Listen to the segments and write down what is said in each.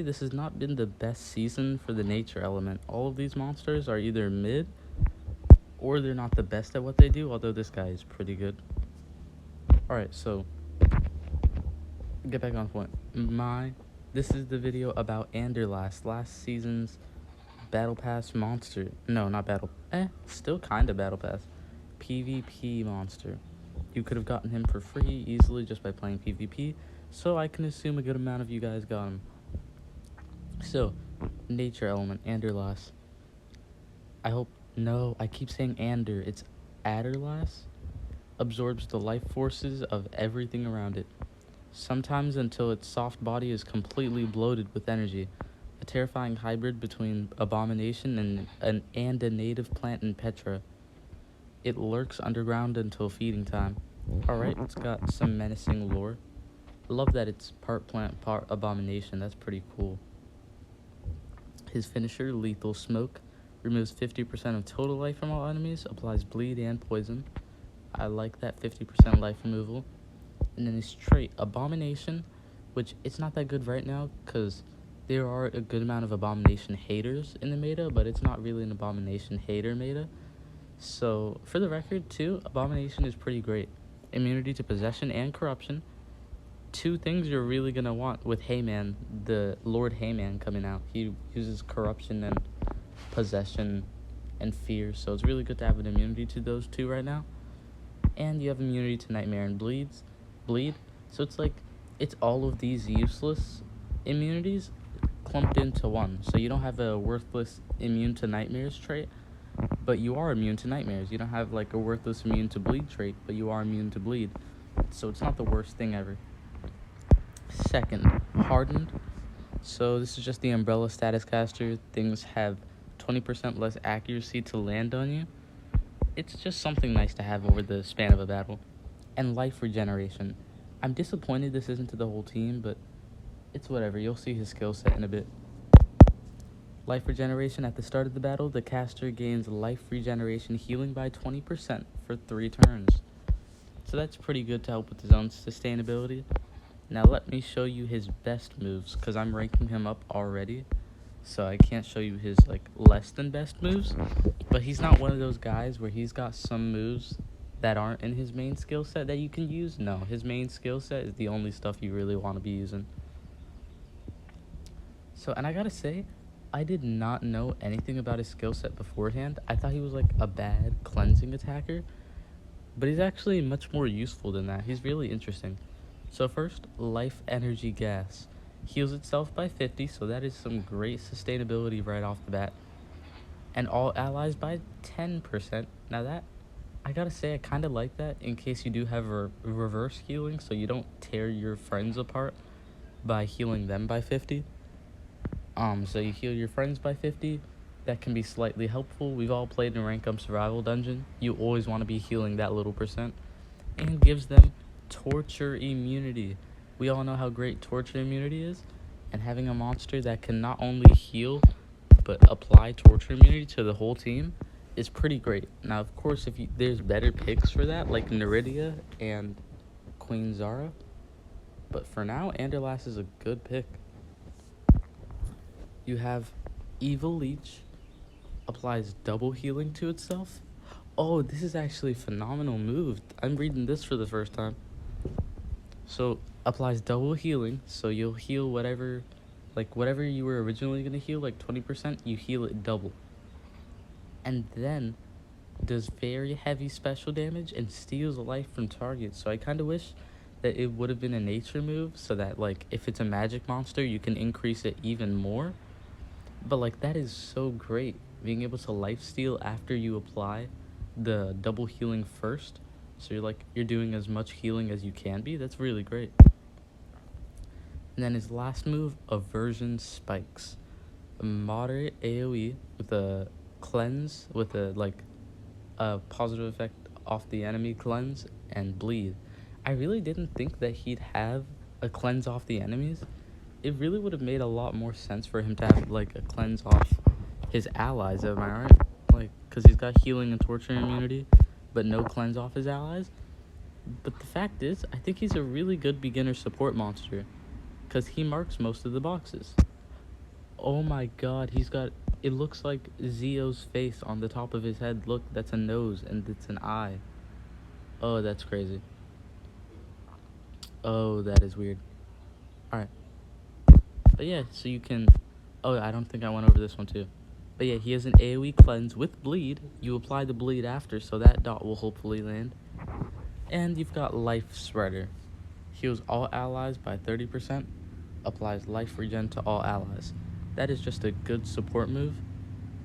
this has not been the best season for the nature element. All of these monsters are either mid or they're not the best at what they do, although this guy is pretty good. Alright, so get back on point. This is the video about Aderlass, last season's Battle Pass monster. No, not Battle. Still kind of Battle Pass. PvP monster. You could have gotten him for free easily just by playing PvP, so I can assume a good amount of you guys got him. So, nature element, Aderlass. I keep saying Ander, it's Aderlass. Absorbs the life forces of everything around it. Sometimes until its soft body is completely bloated with energy. A terrifying hybrid between abomination and a native plant in Petra. It lurks underground until feeding time. Alright, it's got some menacing lore. Love that it's part plant, part abomination. That's pretty cool. His finisher, Lethal Smoke, removes 50% of total life from all enemies, applies bleed and poison. I like that 50% life removal. And then his trait, Abomination, which it's not that good right now because there are a good amount of Abomination haters in the meta, but it's not really an Abomination hater meta. So, for the record, too, Abomination is pretty great. Immunity to Possession and Corruption. Two things you're really going to want with Heyman, the Lord Heyman coming out. He uses Corruption and Possession and Fear, so it's really good to have an immunity to those two right now. And you have immunity to Nightmare and Bleed. So it's all of these useless immunities clumped into one. So you don't have a worthless immune to nightmares trait, but you are immune to nightmares. You don't have like a worthless immune to bleed trait, but you are immune to bleed. So it's not the worst thing ever. Second, Hardened. So this is just the umbrella status caster. Things have 20% less accuracy to land on you. It's just something nice to have over the span of a battle. And life regeneration. I'm disappointed this isn't to the whole team, but it's whatever. You'll see his skill set in a bit. Life regeneration. At the start of the battle, the caster gains life regeneration healing by 20% for 3 turns. So that's pretty good to help with his own sustainability. Now let me show you his best moves, because I'm ranking him up already. So I can't show you his less than best moves. But he's not one of those guys where he's got some moves that aren't in his main skill set that you can use. No, his main skill set is the only stuff you really want to be using. So, and I gotta say, I did not know anything about his skill set beforehand. I thought he was like a bad cleansing attacker, but he's actually much more useful than that. He's really interesting. So first, Life Energy Gas. Heals itself by 50, so that is some great sustainability right off the bat. And all allies by 10%. Now that, I gotta say, I kind of like that in case you do have reverse healing, so you don't tear your friends apart by healing them by 50. So you heal your friends by 50. That can be slightly helpful. We've all played in rank up survival dungeon. You always want to be healing that little percent. And gives them torture immunity. We all know how great torture immunity is, and having a monster that can not only heal but apply torture immunity to the whole team is pretty great. Now, of course, there's better picks for that, like Neridia and Queen Zara, but for now, Aderlass is a good pick. You have Evil Leech, applies double healing to itself. Oh, this is actually a phenomenal move. I'm reading this for the first time. So, applies double healing, so you'll heal whatever you were originally going to heal, 20%, you heal it double. And then does very heavy special damage and steals life from targets. So I kind of wish that it would have been a nature move, so that if it's a magic monster, you can increase it even more. But that is so great, being able to lifesteal after you apply the double healing first. So you're doing as much healing as you can be. That's really great. And then his last move, Aversion Spikes. A moderate AoE with a cleanse, with a positive effect off the enemy, cleanse, and bleed. I really didn't think that he'd have a cleanse off the enemies. It really would have made a lot more sense for him to have a cleanse off his allies, am I right? Because he's got healing and torture immunity, but no cleanse off his allies. But the fact is, I think he's a really good beginner support monster, because he marks most of the boxes. Oh my god, he's got... It looks like Zio's face on the top of his head. Look, that's a nose and it's an eye. Oh, that's crazy. Oh, that is weird. Alright. But yeah, so you can... Oh, I don't think I went over this one too. But yeah, he has an AoE cleanse with bleed. You apply the bleed after, so that dot will hopefully land. And you've got life spreader. Heals all allies by 30%. Applies life regen to all allies. That is just a good support move.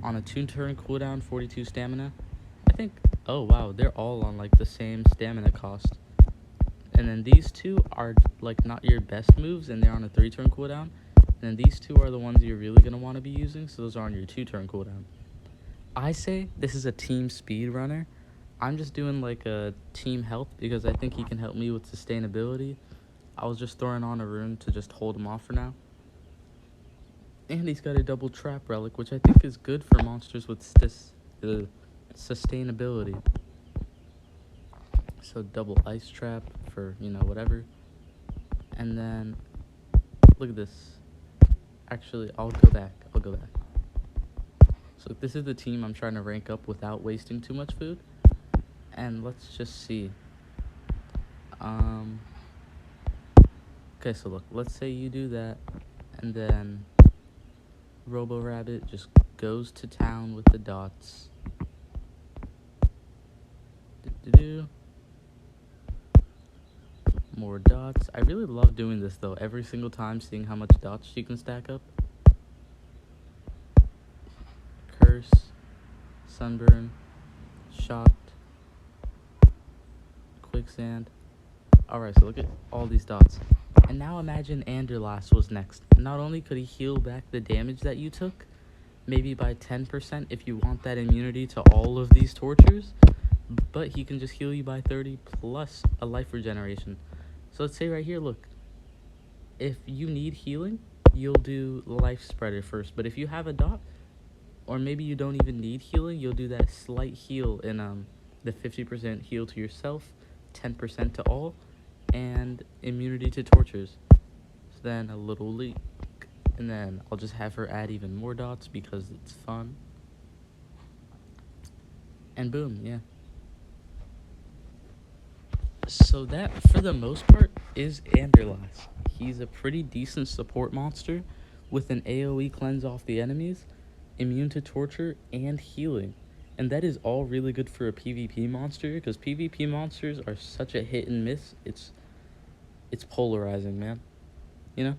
On a 2-turn cooldown, 42 stamina. I think... Oh wow, they're all on like the same stamina cost. And then these two are like not your best moves, and they're on a 3-turn cooldown. And then these two are the ones you're really going to want to be using, so those are on your 2-turn cooldown. I say this is a team speed runner. I'm just doing like a team health because I think he can help me with sustainability. I was just throwing on a rune to just hold him off for now. And he's got a double trap relic, which I think is good for monsters with sustainability. So double ice trap for, you know, whatever. And then, look at this. Actually, I'll go back. So this is the team I'm trying to rank up without wasting too much food. And let's just see. Okay, so look, let's say you do that, and then Robo Rabbit just goes to town with the dots. More dots. I really love doing this though, every single time, seeing how much dots you can stack up. Curse, sunburn, shocked, quicksand. Alright, so look at all these dots. And now imagine Aderlass was next. Not only could he heal back the damage that you took, maybe by 10% if you want that immunity to all of these tortures, but he can just heal you by 30 plus a life regeneration. So let's say right here, look, if you need healing, you'll do life spreader first, but if you have a dot, or maybe you don't even need healing, you'll do that slight heal in the 50% heal to yourself, 10% to all, and immunity to tortures. So then a little leak, and then I'll just have her add even more dots because it's fun. And boom, yeah. So that, for the most part, is Aderlass. He's a pretty decent support monster with an AoE cleanse off the enemies, immune to torture, and healing. And that is all really good for a PvP monster, because PvP monsters are such a hit and miss. It's polarizing, man. You know?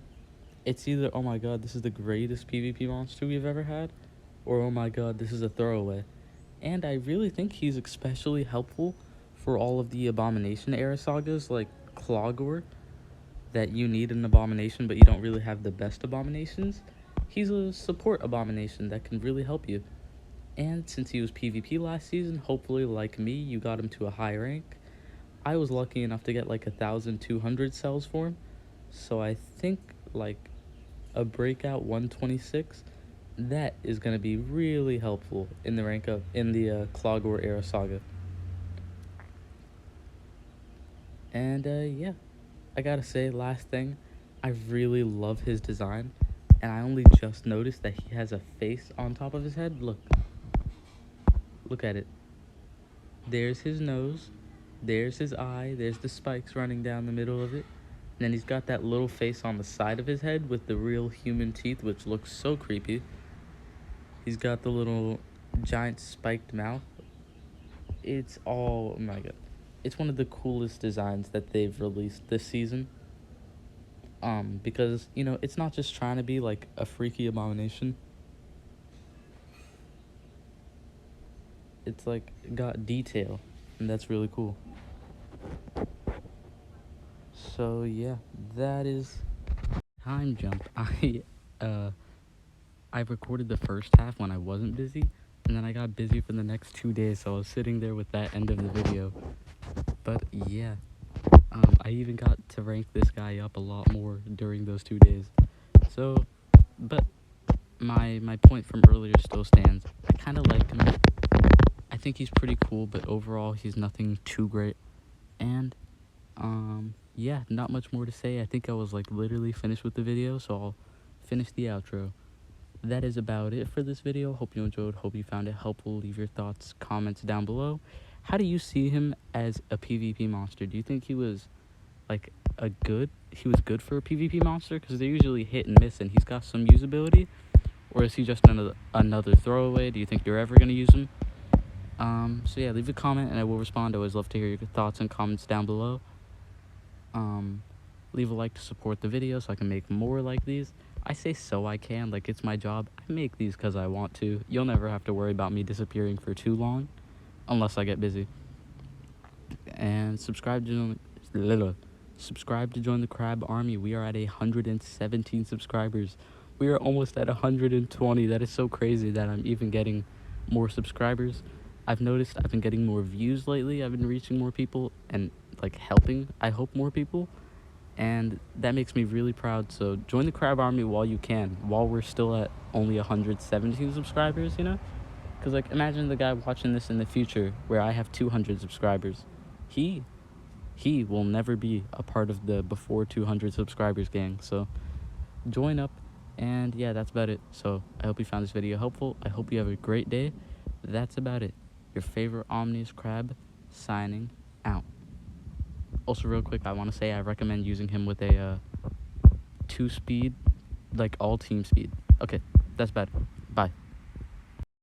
It's either, oh my god, this is the greatest PvP monster we've ever had, or oh my god, this is a throwaway. And I really think he's especially helpful for all of the Abomination era sagas, like Clawgore, that you need an Abomination, but you don't really have the best Abominations. He's a support Abomination that can really help you. And since he was PvP last season, hopefully, like me, you got him to a high rank. I was lucky enough to get like 1,200 cells for him, so I think like a breakout 126, that is going to be really helpful in the rank up in the Clawgore era saga. And yeah, I gotta say, last thing, I really love his design, and I only just noticed that he has a face on top of his head. Look at it. There's his nose, there's his eye, there's the spikes running down the middle of it, and then he's got that little face on the side of his head with the real human teeth, which looks so creepy. He's got the little giant spiked mouth. It's all, oh my god, it's one of the coolest designs that they've released this season. Because, you know, it's not just trying to be like a freaky Abomination. It's like got detail, and that's really cool. So yeah, that is time jump. I recorded the first half when I wasn't busy, and then I got busy for the next 2 days, so I was sitting there with that end of the video. But yeah, I even got to rank this guy up a lot more during those 2 days. So, but my point from earlier still stands. I kind of like him. I think he's pretty cool, but overall he's nothing too great. And yeah, not much more to say. I think I was like literally finished with the video, so I'll finish the outro. that is about it for this video. Hope you enjoyed. Hope you found it helpful. Leave your thoughts, comments down below. How do you see him as a PvP monster? Do you think he was like he was good for a PvP monster? Because they're usually hit and miss, and he's got some usability. Or is he just another throwaway? Do you think you're ever going to use him? So yeah, leave a comment and I will respond. I always love to hear your thoughts and comments down below. Leave a like to support the video so I can make more like these. I say so I can, like it's my job. I make these because I want to. You'll never have to worry about me disappearing for too long, unless I get busy. And subscribe to join the Crab Army. We are at 117 subscribers. We are almost at 120. That is so crazy that I'm even getting more subscribers. I've noticed I've been getting more views lately. I've been reaching more people and like helping, I hope, more people. And that makes me really proud. So join the Crab Army while you can, while we're still at only 117 subscribers, you know? Because like imagine the guy watching this in the future where I have 200 subscribers. He will never be a part of the before 200 subscribers gang. So join up. And yeah, that's about it. So I hope you found this video helpful. I hope you have a great day. That's about it. Your favorite Omni-Crab signing out. Also, real quick, I want to say I recommend using him with a 2-speed, like all team speed. Okay, that's about it. Bye.